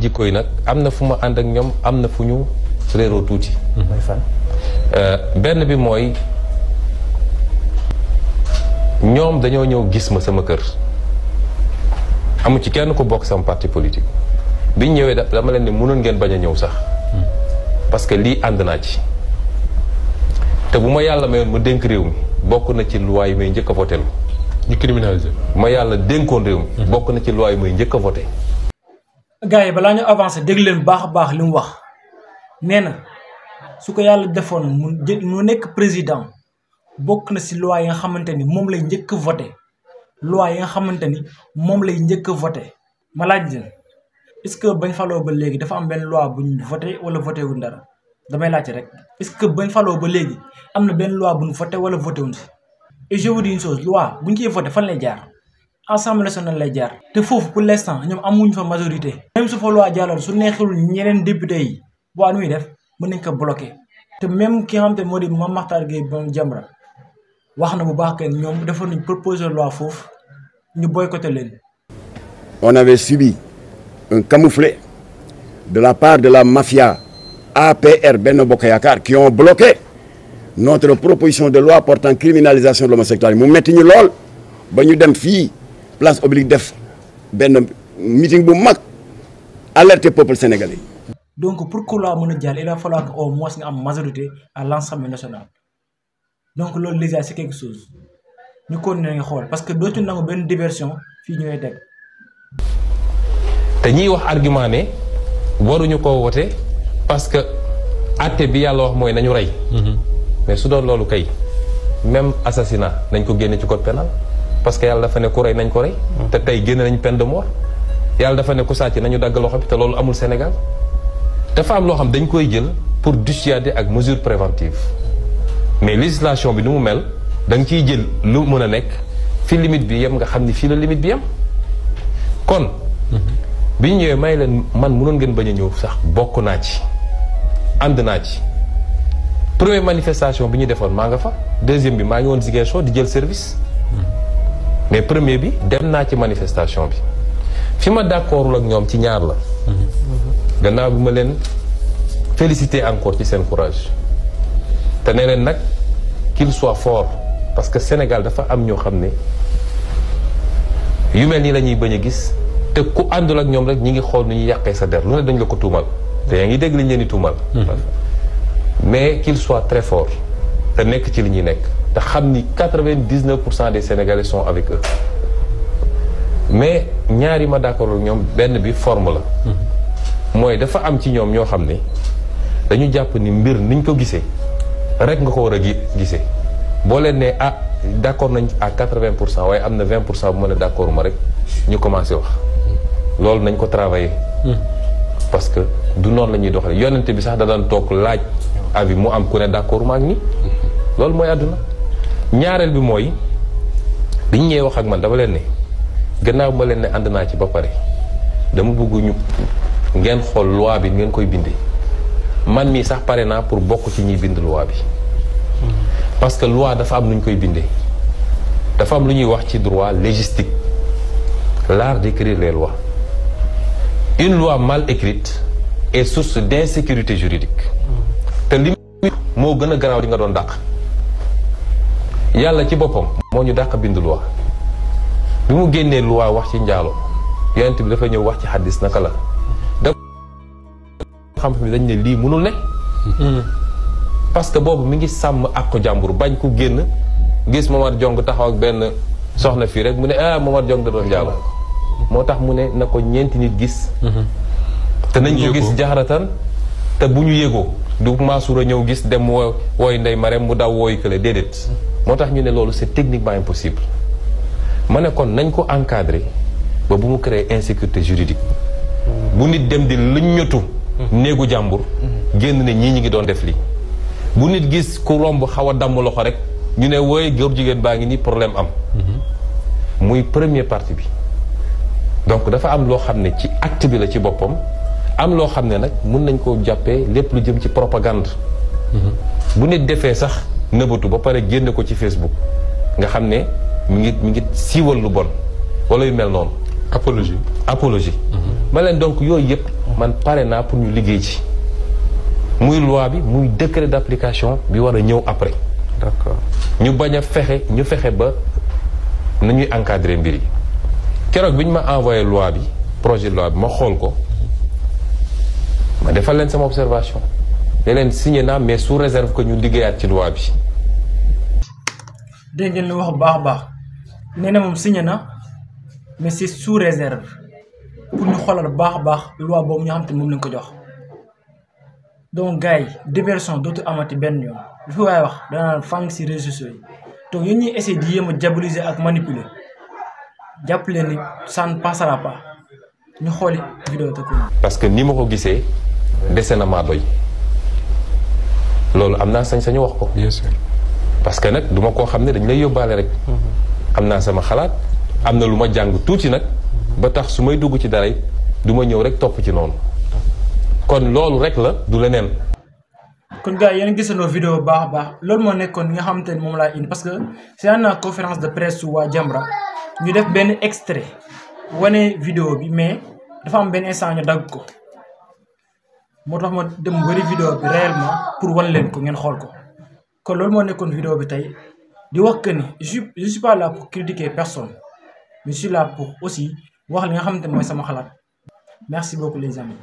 jikko yi nag am na fu ma ànd ak ñoom am na fu ñu réeroo tuuti. mooy fan. benn bi mooy ñoom dañoo ñëw gis ma sama kër amu ci kenn ku bokk sama parti politique biñ ñëwee dama leen ni mënoon ngeen bañ a ñëw sax parce que lii ànd naa ci te bu ma yàlla mayoon ma dénk réew mi bokk na ci loi yi may njëkk a voté ñu criminalisé. ma yàlla dénkoon réew mi bokk na ci loi yi may njëkk a voté. gars yi balaa ñu avancé dégg leen baax a baax li mu wax nee na su ko yàlla defoon mu nekk président bokk na si loi yi nga xamante ni moom lay njëkk a voté loi yi nga xamante ni moom lay njëkk a voté ma laaj leen est-ce que bañ faloo ba léegi dafa am benn loi bu ñu voté wala voté wuñ dara damay laajte rek est-ce que bañ faloo ba léegi am na benn loi bu ñu voté wala voté wuñ si et je vous dis une chose loi bu ñu koy voté fan lay jaar Assemblée nationale lay jaar te foofu pour l'instant ñoom amuñ fa majorité même su fa loi jàlloon su neexul ñeneen député yi waa nu muy def mën nañ ko bloqué te même ki nga xamante moo di Mame Mactar Gueye ba Jamra wax na bu baax que ñoom defoon nañ proposé loi foofu ñu boycotté leen. On avait subi un camouflet de la part de la mafia APR Benno Bokk Yaakaar qui ont bloqué notre proposition de loi portant criminalisation de l'homosexualité mu metti ñu lool ba ñu dem fii place Obélisque def benn meeting bu mag alerter peuple sénégalais. Donc pour que loi mën a jàll il va falloir que au moins nga am majorité à l'Assemblée nationale donc loolu déjà c'est quelque chose ñu continuer nga xool parce que dootuñu nangu benn diversion fii ñooy teg. te ñiy wax argument ne waruñu koo wote parce que àtte bi yàlla wax mooy nañu rey. mais su doon loolu kay même assassinat nañ ko génne ci code pénal parce que yàlla dafa ne ku rey nañ ko rey. te tey génne nañ peine de mort yàlla dafa ne ku sàcc nañu dagg loxo bi te loolu amul Sénégal dafa am loo xam dañ koy jël pour dissuader ak mesure préventive mais législation bi nu mu mel da nga ciy jël lu mën a nekk fi limite bi yem nga xam ni fii la limite bi yem kon. bi ñu ñëwee may leen man mënoon ngeen bañ a ñëw sax bokk naa ci ànd naa ci première manifestation bi ñu defoon maa nga fa deuxième bi maa ngi woon Ziguinchor di jël service mais premier bi dem naa ci manifestation bi fi ma d'accordul ak ñoom ci ñaar la gannaaw bi ma leen féliciter encore ci seen courage te ne leen nag qu'il soit fort parce que Sénégal dafa am ñoo xam ne yu mel nii la ñuy bañ a gis te ku àndul ak ñoom rek ñi ngi xool nu ñuy yàqee sa der lu ne dañ la ko tuumal te yaa ngi dégg liñ leen di tuumal mais qu'il soit très fort te nekk ci li ñuy nekk te xam ni 99% des Sénégalais sont avec eux mais ñaari ma d'accord ak ñoom benn bi forme la mooy dafa am ci ñoom ñoo xam ne dañu jàpp ni mbir niñ ko gisee rek nga ko war a gisee boo leen ne ah d'accord nañ à 80% waaye am na 20% bu ma ne d'accord ma rek ñu commencé wax loolu nañ ko travailler parce que du noonu la ñuy doxale yonente bi sax da daan toog laaj avis mu am ku ne d'accord ma ak ni loolu mooy àdduna ñaareel bi mooy biñ ñëwee wax ak man dama leen ne gannaaw ma leen ne ànd naa ci ba pare dama bëgg ñu ngeen xool loi bi ngeen koy bindee man mii sax pare naa pour bokk ci ñiy bind loi bi parce que loi dafa am lu ñu koy bindee dafa am lu ñuy wax ci droit légistique l'art d'écrire les lois une loi mal écrite est source d'insécurité juridique te li moo gën a garaaw di nga doon dàq yàlla ci boppam moo ñu dàq bind loi bi mu génnee loi wax ci njaalo yonent bi dafa ñëw wax ci xaddis naka la da xam-xam bi dañ ne lii mënul ne parce que boobu mi ngi sàmm ak ko jàmbur bañ ku génn gis Momar Jong taxaw ak benn soxna fii rek mu ne ah Momar Jong da doon njaalo moo tax mu ne na ko ñeenti nit gis te nañ ko gis jaxaratan te bu ñu yégoo du Mansour a ñëw gis dem wooy Ndey Marème mu daw wooyu kële déedéet moo tax ñu ne loolu c'est techniquement impossible ma ne kon nañ ko encadrer ba bu mu créer insécurité juridique bu nit dem di luññatu néegu jàmbur génn ne ñii ñi ngi doon def lii bu nit gis ku romb xaw a damm loxo rek ñu ne wooy góor jigéen baa ngi ni problème am muy première partie bi donc dafa am loo xam ne ci acte bi la ci boppam am loo xam ne nag mun nañ koo jàppee lépp lu jëm ci propagande bu nit defee sax nëbatu ba pare génne ko ci Facebook nga xam ne mi ngi siiwal lu bon wala yu mel noonu apologie ma leen donc yooyu yëpp man pare naa pour ñu liggéey ci muy loi bi muy décret d'application bi war a ñëw après. d'accord ñu bañ a fexe ba nañuy encadrer mbir yi keroog bi ñu ma envoyé loi bi projet de loi bi ma xool ko ma defal leen sama observation ne leen signé naa mais sous réserve que ñu liggéeyaat ci loi bi. dégg ngeen li wax bu baax a baax nee na moom signé na mais c'est sous réserve pour ñu xoolal bu baax a baax loi boobu ñu xam te moom lañ ko jox. donc gars yi diversion dootu amati benn yoon lu fi waaye wax danaa fang si réseaux sociaux yi donc yéen ñuy essayer di yéem a diaboliser ak manipuler jàpp leen ni ça ne passera pas ñu xooli vidéo te ko. parce que ni ma ko gisee dese na maa doy loolu am naa sañ-sañu wax ko. bien sûr. parce que nag duma koo xam ne dañ lay yóbbaale rek. am naa sama xalaat am na lu ma jàng tuuti nag. ba tax su may dugg ci dara it du ma ñëw rek topp ci noonu. kon loolu rek la du leneen. kon gars yi yéen gisandoo vidéo baax a baax loolu moo nekkoon li nga xamante ni moom laa indi parce que c'est une conférence de presse su waa Jamra ñu def benn extrait wane vidéo bi mais dafa am benn instant ñu dagg ko moo tax ma dem wëri vidéo bi réellement pour wan leen ko ngeen xool ko kon loolu moo nekkoon vidéo bi tey di wax que ni je suis pas là pour critiquer personne mais je suis là pour aussi wax li nga xamante ni mooy sama xalaat merci beaucoup les amis.